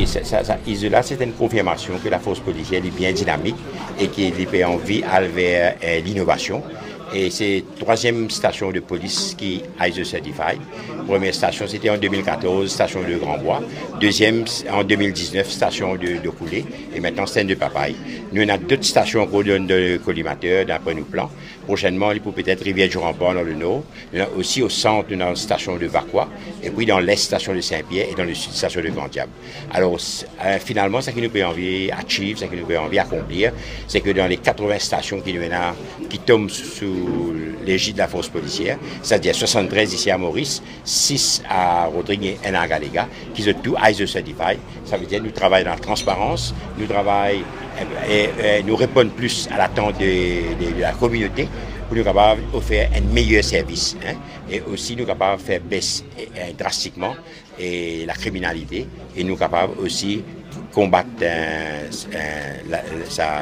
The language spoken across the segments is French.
Oui, là, c'est une confirmation que la force policière est bien dynamique et qu'il a envie d'aller vers l'innovation. Et c'est la troisième station de police qui est ISO Certified. Première station, c'était en 2014, station de Grand-Bois. Deuxième, en 2019, station de Coulé. Et maintenant, Seine de Papaye. Nous, on a d'autres stations de collimateurs d'après nos plans. Prochainement, il faut peut-être Rivière-du-Rempart dans le nord. On a aussi au centre, on a une station de Vacois. Et puis dans l'est, station de Saint-Pierre. Et dans le sud, station de Grand-Diable. Alors, finalement, ce qui nous peut envie achieve, ce qui nous peut envie accomplir, c'est que dans les 80 stations qui tombent sous l'égide de la force policière, c'est-à-dire 73 ici à Maurice, 6 à Rodrigue et 1 à Galéga, qui sont tous ISO Certified. Ça veut dire que nous travaillons dans la transparence, nous travaillons et nous répondons plus à l'attente de la communauté pour nous capables d'offrir un meilleur service. Et aussi nous capables de faire baisser drastiquement la criminalité et nous capables aussi combattre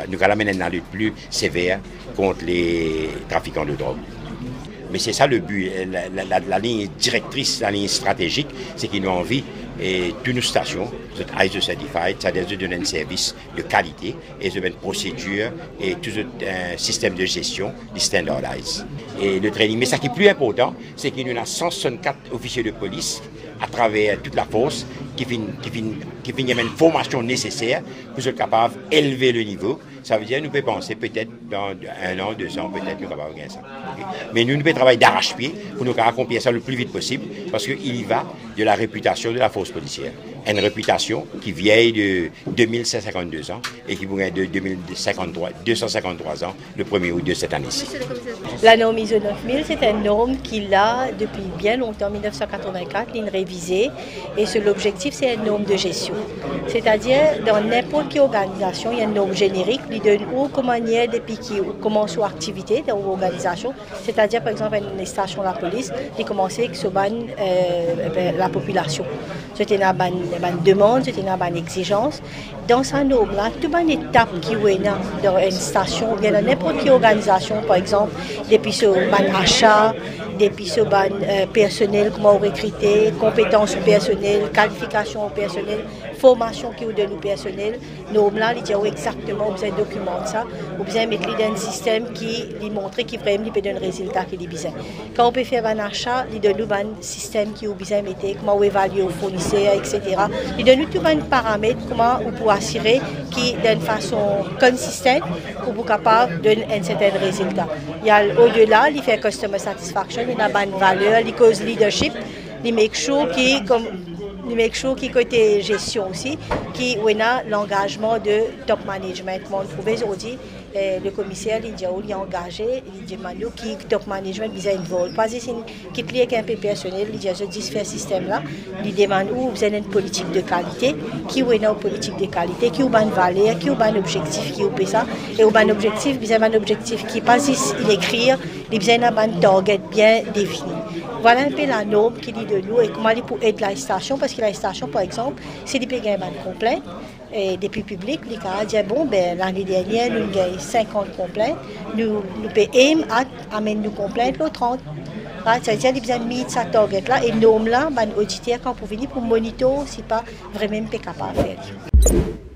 nous allons mener une lutte plus sévère contre les trafiquants de drogue. Mais c'est ça le but, la ligne directrice, la ligne stratégique, c'est qu'ils ont envie, et toutes nos stations, ISO Certified, c'est-à-dire de donner un service de qualité, et de mettre une procédure et tout un système de gestion standardisé. Et le training, mais ce qui est plus important, c'est qu'il y a 164 officiers de police à travers toute la force qui finissent une formation nécessaire pour être capable d'élever le niveau. Ça veut dire que nous pouvons penser peut-être dans 1 an, 2 ans, peut-être nous sommes capables de gagner ça. Okay? Mais nous pouvons travailler d'arrache-pied pour nous accomplir ça le plus vite possible parce qu'il y va de la réputation de la force policière. Une réputation qui vieillit de 2152 ans et qui pourrait de 253 ans le 1er août de cette année-ci. La norme ISO 9000, c'est une norme qui a depuis bien longtemps, 1984, une révisée. Et l'objectif, c'est une norme de gestion. C'est-à-dire, dans n'importe quelle organisation, il y a une norme générique qui donne comment il y a depuis qui commence son activité dans l'organisation. C'est-à-dire, par exemple, une station de la police, qui commence avec la population. C'était une demande, c'était une exigence. Dans sa norme-là, toute une étape qui est dans une station, bien dans n'importe quelle organisation, par exemple, depuis ce achat, depuis ce personnel, comment on recruter, compétences au personnel, qualification au personnel, formation qui vous donne au personnel. Norme-là, il dit exactement, vous avez documenté ça, vous avez mis dans un système qui lui montre qu'il peut donner un résultat qui est besoin. Quand on peut faire un achat, il donne un système qui vous besoin mettre, comment on évalue aux fournisseurs, etc. Il donne tout un paramètre, comment on peut assurer qui d'une façon consistante pour vous capable de donner un certain résultat. Il y a au-delà, il fait customer satisfaction, il a une valeur, il cause leadership, il make sure qui comme qui côté gestion aussi, qui a l'engagement de top management. On trouve aujourd'hui le commissaire il est engagé, il demande qui top management besoin involve. Pas ici qui est un peu personnel, il dit je dis faire système là, il demande où vous avez une politique de qualité, qui est une politique de qualité, qui est une valeur, qui est un objectif qui est ça, et un objectif, vous avez un objectif qui pas ici il écrire, il besoin d'un target bien défini. Voilà un peu la norme qui dit de nous et comment il peut aider la station, parce que la station, par exemple, c'est des pays qui ont complaintes, et depuis le public, il a dit bon, l'année dernière, nous avons 50 complaintes, nous pouvons amener nos complaintes le 30. C'est-à-dire qu'il y a besoin de mettre sa target là, et norme là, les auditeurs, quand vous venez pour monitorer, c'est pas vraiment capable de faire.